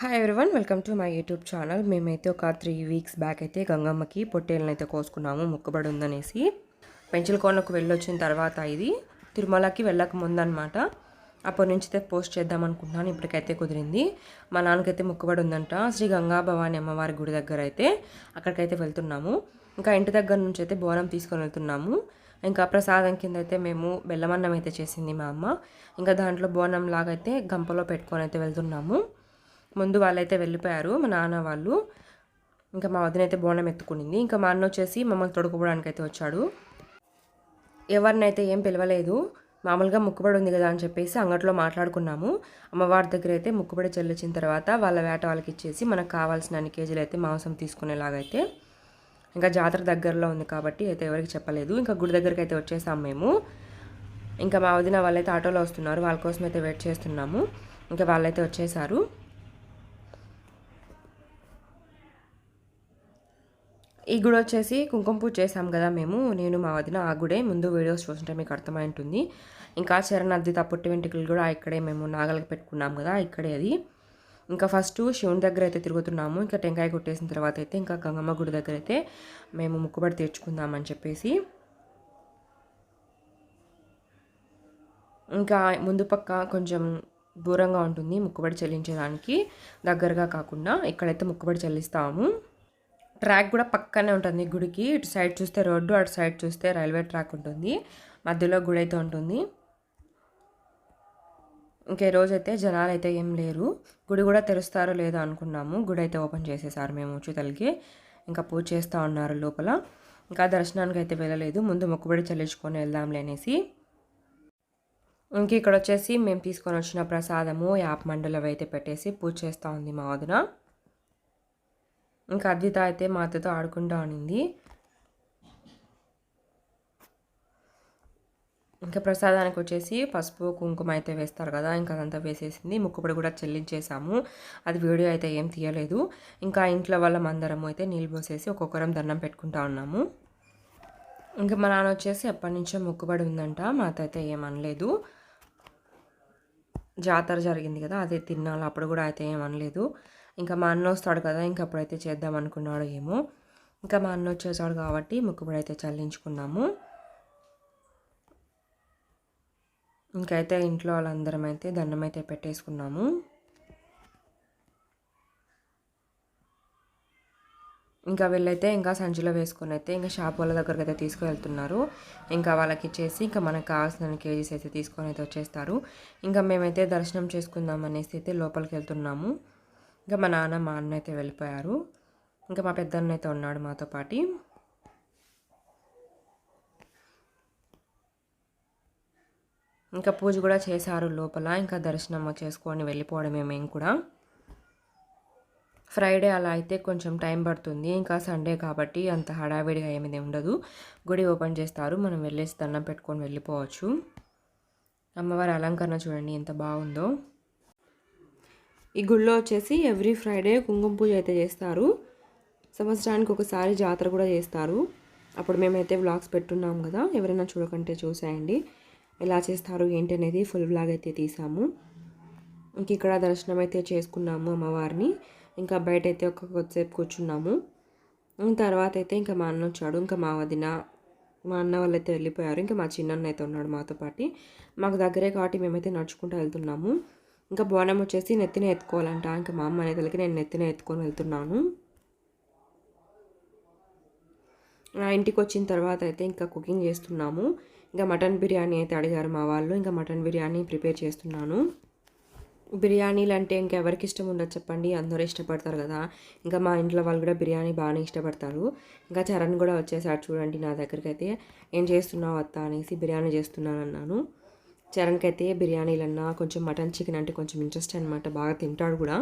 Hi everyone, welcome to my YouTube channel. మేమైతే ఒక 3 weeks back అయితే గంగమ్మకి పొట్టేళ్ళని అయితే కోసుకున్నాము, మొక్కుబడి ఉందనేసి. పెంచలకోనకు వెళ్ళొచ్చిన తర్వాత ఇది తిరుమలకి వెళ్ళక ముందనమాట. అప్పటి నుంచి అయితే పోస్ట్ చేద్దాం అనుకుంటున్నాను. ఇప్పటికైతే కుదిరింది. మా నాన్నకైతే మొక్కుబడి ఉందంట. శ్రీ గంగా భవాని అమ్మవారి గుడి దగ్గర అయితే అక్కడికైతే వెళ్తున్నాము. ఇంకా ఇంటి దగ్గర నుంచి అయితే బోనం తీసుకొని వెళ్తున్నాము. ఇంకా ప్రసాదం కింద అయితే మేము బెల్లమన్నం అయితే చేసింది మా అమ్మ. ఇంకా దాంట్లో బోనం లాగైతే గంపలో పెట్టుకొని అయితే వెళ్తున్నాము. ముందు వాళ్ళైతే వెళ్ళిపోయారు, మా నాన్న వాళ్ళు. ఇంకా మా వదిన అయితే బోనం ఎత్తుకునింది. ఇంకా మా అన్న వచ్చేసి మమ్మల్ని తొడుకోవడానికి అయితే వచ్చాడు. ఎవరినైతే ఏం పిలవలేదు, మామూలుగా ముక్కుబడి ఉంది కదా అని చెప్పేసి అంగట్లో మాట్లాడుకున్నాము. అమ్మవారి దగ్గర అయితే ముక్కుబడి చెల్లించిన తర్వాత వాళ్ళ వేట వాళ్ళకి ఇచ్చేసి మనకు కావాల్సిన అన్ని కేజీలు అయితే మాంసం తీసుకునేలాగైతే. ఇంకా జాతర దగ్గరలో ఉంది కాబట్టి అయితే ఎవరికి చెప్పలేదు. ఇంకా గుడి దగ్గరికి అయితే వచ్చేసాం మేము. ఇంకా మా వదిన వాళ్ళైతే ఆటోలో వస్తున్నారు, వాళ్ళ కోసం అయితే వెయిట్ చేస్తున్నాము. ఇంకా వాళ్ళైతే వచ్చేసారు. ఈ గుడి వచ్చేసి కుంకుమ పూజ చేసాం కదా మేము, నేను మా వదిన. ఆ గుడే ముందు వీడియోస్ చూస్తుంటే మీకు అర్థమై ఉంటుంది. ఇంకా చరణాద్దిత పుట్టి వెంట్రుకలు కూడా ఇక్కడే మేము నాగలికి పెట్టుకున్నాం కదా, ఇక్కడే అది. ఇంకా ఫస్ట్ శివుని దగ్గర అయితే తిరుగుతున్నాము. ఇంకా టెంకాయ కొట్టేసిన తర్వాత అయితే ఇంకా గంగమ్మ గుడి దగ్గర అయితే మేము ముక్కుబడి తీర్చుకుందామని చెప్పేసి. ఇంకా ముందు పక్క కొంచెం దూరంగా ఉంటుంది ముక్కుబడి చెల్లించేదానికి, దగ్గరగా కాకుండా. ఇక్కడైతే ముక్కుబడి చెల్లిస్తాము. ట్రాక్ కూడా పక్కనే ఉంటుంది గుడికి. ఇటు సైడ్ చూస్తే రోడ్డు, అటు సైడ్ చూస్తే రైల్వే ట్రాక్ ఉంటుంది. మధ్యలో గుడి అయితే ఉంటుంది. ఇంకా రోజైతే జనాలు అయితే ఏం లేరు. గుడి కూడా తెరుస్తారో లేదో అనుకున్నాము. గుడి అయితే ఓపెన్ చేసేసారు మేము ఉచితలకి. ఇంకా పూజ చేస్తూ ఉన్నారు లోపల. ఇంకా దర్శనానికి అయితే వెళ్ళలేదు, ముందు మొక్కుబడి చెల్లించుకొని వెళ్దాంలే అనేసి. ఇంక ఇక్కడ వచ్చేసి మేము తీసుకొని వచ్చిన ప్రసాదము యాప మండలం అయితే పెట్టేసి పూజ చేస్తూ ఉంది మా వదిన. ఇంకా అద్విత అయితే మా అత్తతో ఆడుకుంటూ ఉనింది. ఇంకా ప్రసాదానికి వచ్చేసి పసుపు కుంకుమ అయితే వేస్తారు కదా, ఇంకా అదంతా వేసేసింది. ముక్కుపడి కూడా చెల్లించేసాము. అది వీడియో అయితే ఏం తీయలేదు. ఇంకా ఇంట్లో వాళ్ళం అందరము అయితే నీళ్ళు పోసేసి ఒక్కొక్కరం దండం పెట్టుకుంటా ఉన్నాము. ఇంకా మా నాన్న వచ్చేసి ఎప్పటి నుంచో మొక్కుబడి ఉందంట, మా అత్త అయితే ఏమనలేదు. జాతర జరిగింది కదా, అదే తిన్నాను, అప్పుడు కూడా అయితే ఏమనలేదు. ఇంకా మా అన్న వస్తాడు కదా, ఇంకా అప్పుడైతే చేద్దాం అనుకున్నాడు ఏమో. ఇంకా మా అన్న వచ్చేసాడు కాబట్టి మొక్కుబడి అయితే చెల్లించుకున్నాము. ఇంకైతే ఇంట్లో వాళ్ళందరం అయితే దండం అయితే పెట్టేసుకున్నాము. ఇంకా వీళ్ళైతే ఇంకా సంచిలో వేసుకొని అయితే ఇంకా షాప్ వాళ్ళ దగ్గరికి అయితే తీసుకువెళ్తున్నారు. ఇంకా వాళ్ళకి ఇచ్చేసి ఇంకా మనకు కావాల్సిన కేజీస్ అయితే తీసుకొని అయితే వచ్చేస్తారు. ఇంకా మేమైతే దర్శనం చేసుకుందాం అనేసి అయితే లోపలికి వెళ్తున్నాము. ఇంకా మా నాన్న మా అన్న అయితే వెళ్ళిపోయారు. ఇంకా మా పెద్దన్న అయితే ఉన్నాడు మాతో పాటి. ఇంకా పూజ కూడా చేశారు లోపల. ఇంకా దర్శనం చేసుకొని వెళ్ళిపోవడమే మేము కూడా. ఫ్రైడే అలా అయితే కొంచెం టైం పడుతుంది. ఇంకా సండే కాబట్టి అంత హడావిడిగా ఏమీ ఉండదు. గుడి ఓపెన్ చేస్తారు, మనం వెళ్ళేసి దండం పెట్టుకొని వెళ్ళిపోవచ్చు. అమ్మవారి అలంకరణ చూడండి ఎంత బాగుందో. ఈ గుళ్ళో వచ్చేసి ఎవ్రీ ఫ్రైడే కుంకుమ పూజ అయితే చేస్తారు. సంవత్సరానికి ఒకసారి జాతర కూడా చేస్తారు. అప్పుడు మేమైతే వ్లాగ్స్ పెట్టున్నాం కదా, ఎవరైనా చూడకంటే చూసేయండి. ఎలా చేస్తారు ఏంటి అనేది ఫుల్ వ్లాగ్ అయితే తీసాము. ఇంక ఇక్కడ దర్శనం అయితే చేసుకున్నాము అమ్మవారిని. ఇంకా బయట అయితే కొద్దిసేపు కూర్చున్నాము. తర్వాత అయితే ఇంకా మా అన్న వచ్చాడు. ఇంకా మా వదిన మా అన్న వాళ్ళు అయితే వెళ్ళిపోయారు. ఇంకా మా చిన్నన్న అయితే ఉన్నాడు మాతో పాటు. మాకు దగ్గరే కాబట్టి మేమైతే నడుచుకుంటూ వెళ్తున్నాము. ఇంకా బోనం వచ్చేసి నెత్తిన ఎత్తుకోవాలంట. ఇంకా మా అమ్మ అనేతలకి నేను నెత్తిన ఎత్తుకొని వెళ్తున్నాను. నా ఇంటికి వచ్చిన తర్వాత అయితే ఇంకా కుకింగ్ చేస్తున్నాము. ఇంకా మటన్ బిర్యానీ అయితే అడిగారు మా వాళ్ళు. ఇంకా మటన్ బిర్యానీ ప్రిపేర్ చేస్తున్నాను. బిర్యానీలు అంటే ఇంకెవరికి ఇష్టం ఉండదు చెప్పండి, అందరూ ఇష్టపడతారు కదా. ఇంకా మా ఇంట్లో వాళ్ళు కూడా బిర్యానీ బాగానే ఇష్టపడతారు. ఇంకా చరణ్ కూడా వచ్చేసాడు చూడండి నా దగ్గరికి అయితే. ఏం చేస్తున్నావు అత్త అనేసి. బిర్యానీ చేస్తున్నాను అన్నాను. చరణ్కి అయితే బిర్యానీలన్నా కొంచెం మటన్ చికెన్ అంటే కొంచెం ఇంట్రెస్ట్ అనమాట, బాగా తింటాడు కూడా.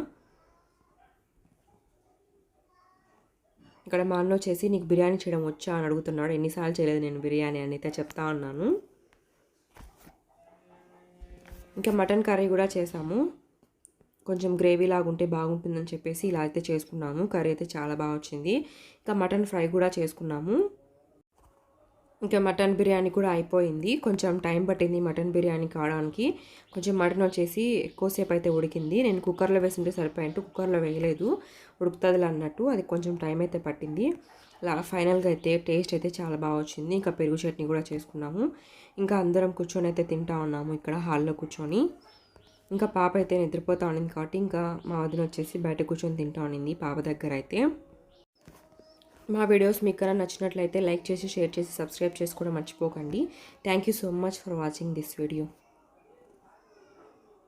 ఇక్కడ మా అన్న వచ్చేసి నీకు బిర్యానీ చేయడం వచ్చా అని అడుగుతున్నాడు. ఎన్నిసార్లు చేయలేదు నేను బిర్యానీ అని అయితే చెప్తా ఉన్నాను. ఇంకా మటన్ కర్రీ కూడా చేసాము. కొంచెం గ్రేవీ లాగా ఉంటే బాగుంటుందని చెప్పేసి ఇలా అయితే చేసుకున్నాము. కర్రీ అయితే చాలా బాగా వచ్చింది. ఇంకా మటన్ ఫ్రై కూడా చేసుకున్నాము. ఇంకా మటన్ బిర్యానీ కూడా అయిపోయింది. కొంచెం టైం పట్టింది మటన్ బిర్యానీ కావడానికి. కొంచెం మటన్ వచ్చేసి ఎక్కువసేపు అయితే ఉడికింది. నేను కుక్కర్లో వేసింటే సరిపోయింటు, కుక్కర్లో వేయలేదు, ఉడుకుతుంది అన్నట్టు. అది కొంచెం టైం అయితే పట్టింది. ఫైనల్గా అయితే టేస్ట్ అయితే చాలా బాగా వచ్చింది. ఇంకా పెరుగు చట్నీ కూడా చేసుకున్నాము. ఇంకా అందరం కూర్చొని అయితే తింటా ఉన్నాము ఇక్కడ హాల్లో కూర్చొని. ఇంకా పాప అయితే నిద్రపోతా ఉండింది కాబట్టి ఇంకా మా వదిన వచ్చేసి బయట కూర్చొని తింటా ఉండింది పాప దగ్గర అయితే. మా వీడియోస్ మీకు కన్నా నచ్చినట్లయితే లైక్ చేసి, షేర్ చేసి, సబ్స్క్రైబ్ చేసుకోవడం మర్చిపోకండి. Thank you so much for watching this video.